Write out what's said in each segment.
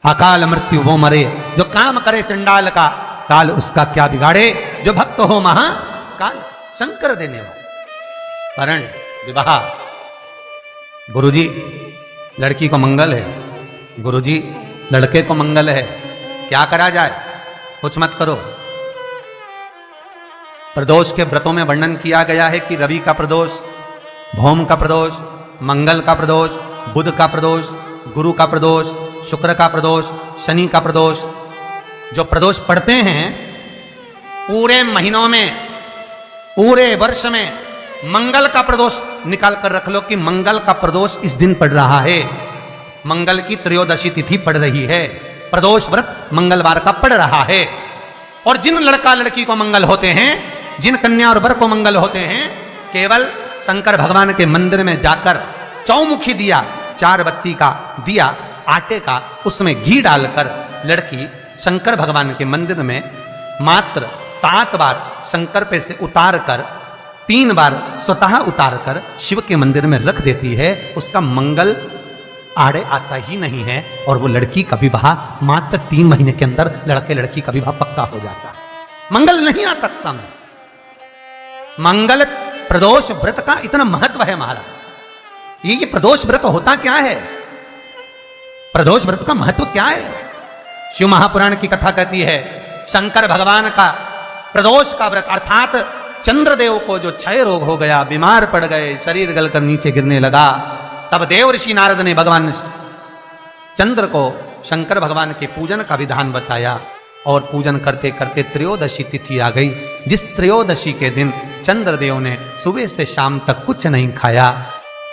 अकाल मृत्यु वो मरे, जो काम करे चंडाल का, काल उसका क्या बिगाड़े, जो भक्त हो महा काल। शंकर देने वाला वरण विवाह। गुरुजी लड़की को मंगल है, गुरुजी लड़के को मंगल है, क्या करा जाए, कुछ मत करो। प्रदोष के व्रतों में वर्णन किया गया है कि रवि का प्रदोष, भौम का प्रदोष, मंगल का प्रदोष, बुध का प्रदोष, गुरु का प्रदोष, शुक्र का प्रदोष, शनि का प्रदोष। जो प्रदोष पढ़ते हैं पूरे महीनों में, पूरे वर्ष में मंगल का प्रदोष निकाल कर रख लो कि मंगल का प्रदोष इस दिन पड़ रहा है, मंगल की त्रयोदशी तिथि पड़ रही है, प्रदोष व्रत मंगलवार का पड़ रहा है। और जिन लड़का लड़की को मंगल होते हैं, जिन कन्या और वर को मंगल होते हैं, केवल शंकर भगवान के मंदिर में जाकर चौमुखी दिया, 4 बत्ती का दिया आटे का, उसमें घी डालकर लड़की शंकर भगवान के मंदिर में मात्र 7 बार शंकर पे से उतार कर, 3 बार स्वतः उतार कर शिव के मंदिर में रख देती है। उसका मंगल आड़े आता ही नहीं है और वो लड़की का विवाह मात्र 3 महीने के अंदर लड़के लड़की का विवाह पक्का हो जाता है। मंगल नहीं आता सामने। मंगल प्रदोष व्रत का इतना महत्व है महाराज। ये प्रदोष व्रत होता क्या है, प्रदोष व्रत का महत्व क्या है? शिव महापुराण की कथा कहती है शंकर भगवान का प्रदोष का व्रत, अर्थात चंद्रदेव को जो क्षय रोग हो गया, बीमार पड़ गए, शरीर गलकर नीचे गिरने लगा, तब देव ऋषि नारद ने भगवान चंद्र को शंकर भगवान के पूजन का विधान बताया। और पूजन करते करते त्रयोदशी तिथि आ गई, जिस त्रयोदशी के दिन चंद्रदेव ने सुबह से शाम तक कुछ नहीं खाया।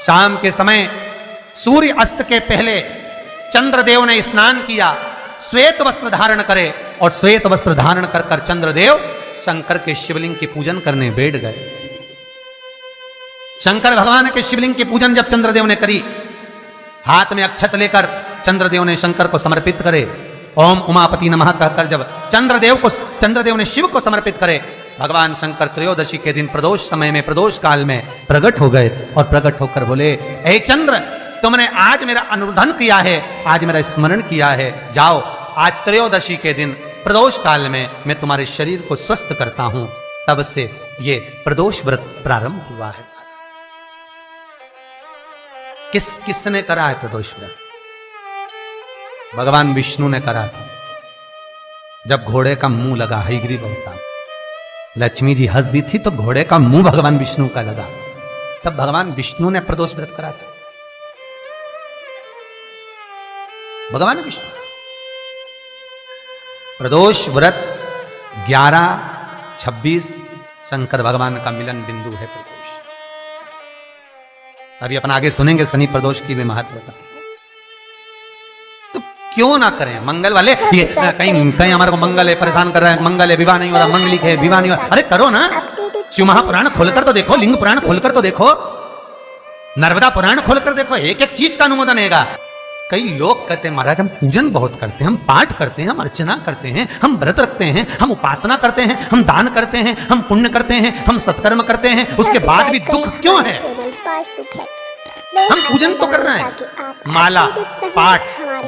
शाम के समय सूर्य अस्त के पहले चंद्रदेव ने स्नान किया, श्वेत वस्त्र धारण करे, और श्वेत वस्त्र धारण कर कर चंद्रदेव शंकर के शिवलिंग के पूजन करने बैठ गए। शंकर भगवान के शिवलिंग के पूजन जब चंद्रदेव ने करी, हाथ में अक्षत लेकर चंद्रदेव ने शंकर को समर्पित करे, ओम उमापति नमः कहकर जब चंद्रदेव ने शिव को समर्पित करे, भगवान शंकर त्रयोदशी के दिन प्रदोष समय में, प्रदोष काल में प्रकट हो गए और प्रकट होकर बोले, हे चंद्र, तुमने आज मेरा अनुरोधन किया है, आज मेरा स्मरण किया है, जाओ आज त्रयोदशी के दिन प्रदोष काल में मैं तुम्हारे शरीर को स्वस्थ करता हूं। तब से ये प्रदोष व्रत प्रारंभ हुआ है। किसने करा है प्रदोष व्रत? भगवान विष्णु ने करा था। जब घोड़े का मुंह लगा, हयग्रीव अवतार, लक्ष्मी जी हंस दी थी तो घोड़े का मुंह भगवान विष्णु का लगा, तब भगवान विष्णु ने प्रदोष व्रत करा था। भगवान विष्णु प्रदोष व्रत 11-26 शंकर भगवान का मिलन बिंदु है प्रदोष। अभी अपन आगे सुनेंगे शनि प्रदोष की भी महत्वता। तो क्यों ना करें मंगल वाले, ये कहीं हमारे को मंगल है परेशान कर रहा है, मंगल है विवाह नहीं हो रहा, मंगलिक है विवाह नहीं हो रहा, अरे करो ना। शिव महापुराण खोलकर तो देखो, लिंग पुराण खोलकर तो देखो, नर्मदा पुराण खोलकर देखो, एक एक चीज का अनुमोदन है। कई लोग कहते हैं महाराज हम पूजन बहुत करते हैं, हम पाठ करते हैं, हम अर्चना करते हैं, हम व्रत रखते हैं, हम उपासना करते हैं, हम दान करते हैं, हम पुण्य करते हैं, हम सत्कर्म करते हैं, उसके बाद भी दुख क्यों है? हम पूजन तो कर रहे हैं, माला पाठ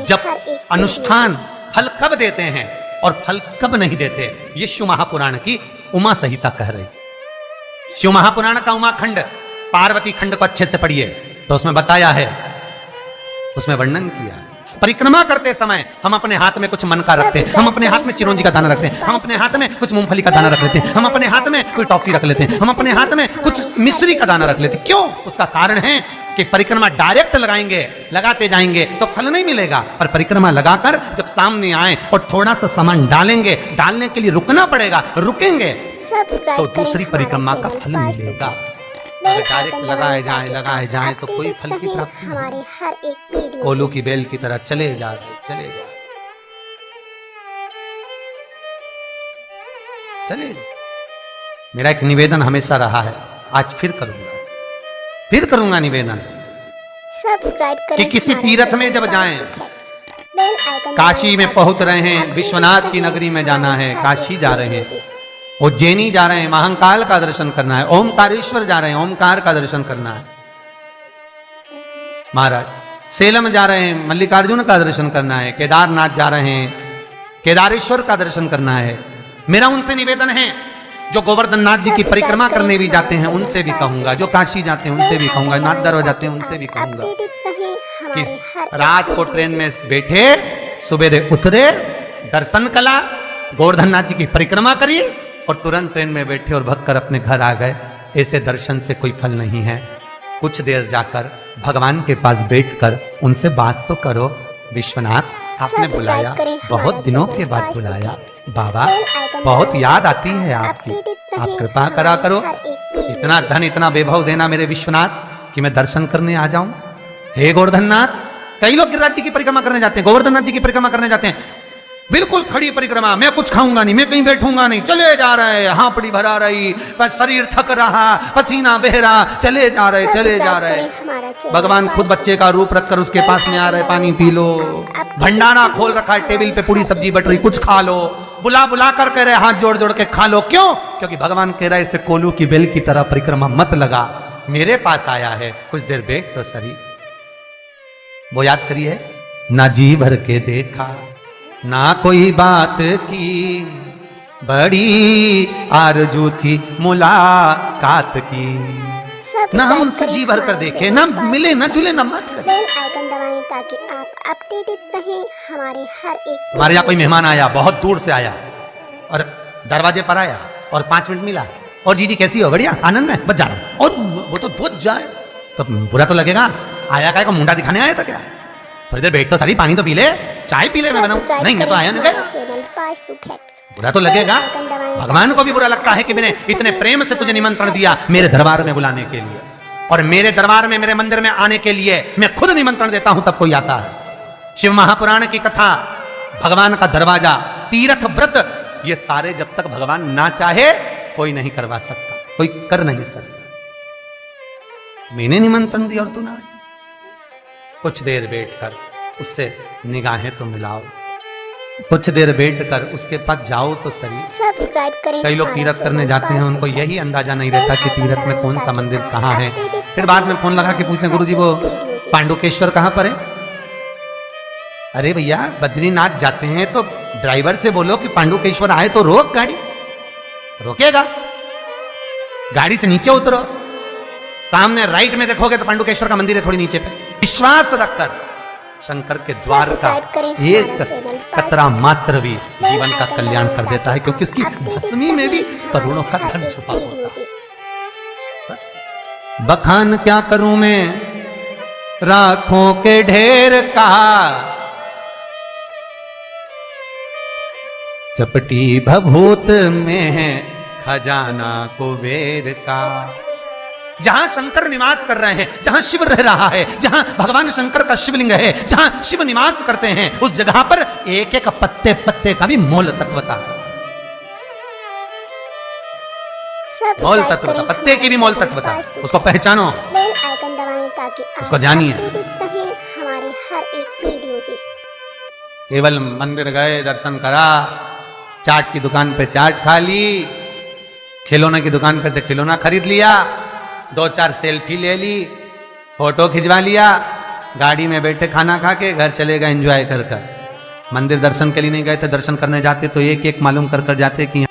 जप अनुष्ठान फल कब देते हैं और फल कब नहीं देते, ये शिव महापुराण की उमा संहिता कह रही। शिव महापुराण का उमा खंड, पार्वती खंड को अच्छे से पढ़िए तो उसमें बताया है, उसमें वर्णन किया। परिक्रमा करते समय हम अपने हाथ में कुछ मन का रखते हैं, हम अपने हाथ में चिरौंजी का दाना रखते हैं, हम अपने हाथ में कुछ मूंगफली का दाना रख लेते हैं, हम अपने हाथ में कोई टॉफी रख लेते हैं, हम अपने हाथ में कुछ मिश्री का दाना रख लेते हैं। क्यों? उसका कारण है कि परिक्रमा डायरेक्ट लगाएंगे, लगाते जाएंगे तो फल नहीं मिलेगा, पर परिक्रमा लगाकर जब सामने आए और थोड़ा सा सामान डालेंगे, डालने के लिए रुकना पड़ेगा, रुकेंगे तो दूसरी परिक्रमा का फल मिलेगा। अगर डायरेक्ट लगाए जाए तो कोई फल की प्राप्ति नहीं। कोलू की बेल की तरह चले जा रहे, चले। मेरा एक निवेदन हमेशा रहा है, आज फिर करूंगा निवेदन कि किसी तीर्थ में जब जाएं, काशी में पहुंच रहे हैं, विश्वनाथ की नगरी में जाना है, काशी जा रहे हैं, उज्जैनी जा रहे हैं, महाकाल का दर्शन करना है, ओमकारेश्वर जा रहे हैं, ओमकार का दर्शन करना है। महाराज सेलम जा रहे हैं, मल्लिकार्जुन का दर्शन करना है, केदारनाथ जा रहे हैं, केदारेश्वर का दर्शन करना है। मेरा उनसे निवेदन है, जो गोवर्धन नाथ जी की परिक्रमा करने भी जाते हैं उनसे भी कहूंगा, जो काशी जाते हैं उनसे भी कहूंगा, नाथ दरबार जाते हैं उनसे भी कहूंगा कि रात को ट्रेन में बैठे, सुबेरे उतरे, दर्शन कला, गोवर्धन नाथ जी की परिक्रमा करी और तुरंत ट्रेन में बैठे और भगकर अपने घर आ गए। ऐसे दर्शन से कोई फल नहीं है। कुछ देर जाकर भगवान के पास बैठकर उनसे बात तो करो। विश्वनाथ आपने बुलाया, बहुत दिनों के बाद बुलाया, बाबा बहुत याद आती है आपकी, आप कृपा करा करो, इतना धन इतना वैभव देना मेरे विश्वनाथ कि मैं दर्शन करने आ जाऊं। हे गोवर्धन नाथ, कई लोग गिरिराज जी की परिक्रमा करने जाते हैं, गोवर्धन नाथ जी की परिक्रमा करने जाते हैं, बिल्कुल खड़ी परिक्रमा, मैं कुछ खाऊंगा नहीं, मैं कहीं बैठूंगा नहीं, चले जा रहे, हांपड़ी भरा रही, बस शरीर थक रहा, पसीना बह रहा, चले जा रहे। भगवान खुद बच्चे का रूप रखकर उसके पास में आ रहे, पानी पी लो, भंडारा खोल रखा है, टेबल पे पूरी सब्जी बट रही, कुछ खा लो, बुला बुला कर कह रहे हाथ जोड़ जोड़ के खा लो। क्यों? क्योंकि भगवान कह रहा है इसे कोलू की बेल की तरह परिक्रमा मत लगा, मेरे पास आया है, कुछ देर बैठ तो सही। वो याद करिए, ना जी भर के देखा, ना कोई बात की, बड़ी आरजू थी मुलाकात की, ना हम उनसे जी भर कर देखे, ना मिले, ना जुले, ना बात करें। बेल आइकन दबाएं ताकि आप अपडेटेड रहें हमारे हर एक। हमारे यहाँ कोई मेहमान आया, बहुत दूर से आया और दरवाजे पर आया और 5 मिनट मिला, और जी कैसी हो? बढ़िया, आनंद में, बस जा रहा हूँ। और वो तो बहुत जाए तो बुरा तो लगेगा, आया का मुंडा दिखाने आया था क्या? थोड़ी देर बैठ तो सारी, पानी तो पी ले, चाय पी ले, मैं बनाऊं। नहीं, मैं तो आया नहीं गया, बुरा तो लगेगा। भगवान को भी बुरा लगता है कि मैंने इतने प्रेम से तुझे निमंत्रण दिया मेरे दरबार में बुलाने के लिए, और मेरे दरबार में, मेरे मंदिर में आने के लिए मैं खुद निमंत्रण देता हूं तब कोई आता है। शिव महापुराण की कथा, भगवान का दरवाजा, तीर्थ व्रत, ये सारे जब तक भगवान ना चाहे कोई नहीं करवा सकता, कोई कर नहीं सकता। मैंने निमंत्रण दिया और तू ना आई। कुछ देर बैठकर उससे निगाहें तो मिलाओ, कुछ देर बैठकर उसके पास जाओ तो सही। सब्सक्राइब करें। कई लोग तीर्थ करने जाते हैं, उनको यही अंदाजा नहीं रहता कि तीर्थ में कौन सा मंदिर कहाँ है। फिर बाद में फोन लगा के पूछते हैं, गुरुजी वो पांडुकेश्वर कहाँ पर है? अरे भैया, बद्रीनाथ जाते हैं तो ड्राइवर से बोलो कि पांडुकेश्वर आए तो रोक गाड़ी, रोकेगा। गाड़ी से नीचे उतरो, सामने राइट में देखोगे तो पांडुकेश्वर का मंदिर है, थोड़ी नीचे पे। विश्वास रखकर शंकर के द्वार का एक कतरा मात्र भी जीवन का कल्याण कर देता है, क्योंकि उसकी भस्मी में भी करोड़ों का धन छुपा होता है। बखान क्या करूं मैं राखों के ढेर का, चपटी भभूत में है खजाना कुबेर का। जहां शंकर निवास कर रहे हैं, जहां शिव रह रहा है, जहां भगवान शंकर का शिवलिंग है, जहां शिव निवास करते हैं, उस जगह पर एक एक पत्ते पत्ते का भी मोल तत्वता है। मोल तत्वता, पत्ते की भी मोल तत्वता, उसको पहचानो, बेल आइकन दबाएं ताकि उसको जानिए। हमारे हर एक वीडियो से। केवल मंदिर गए, दर्शन करा, चाट की दुकान पे चाट खा ली, खिलौने की दुकान पे से खिलौना खरीद लिया, 2-4 सेल्फी ले ली, फोटो खिंचवा लिया, गाड़ी में बैठे खाना खा के घर चले गए एंजॉय कर कर। मंदिर दर्शन के लिए नहीं गए थे, दर्शन करने जाते तो एक एक मालूम कर कर जाते कि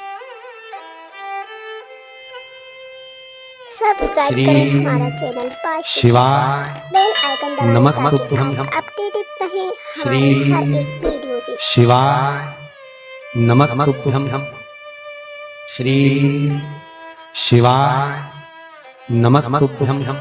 सब्सक्राइब करें हमारा चैनल शिवाय बेल आइकन दबाएं नमस्तुभ्यं अपडेटेड रहें श्री हमारे हर एक वीडियो से। शिवाय नमस्तुभ्यं श्री शिवाय नमस्तुभ्यं।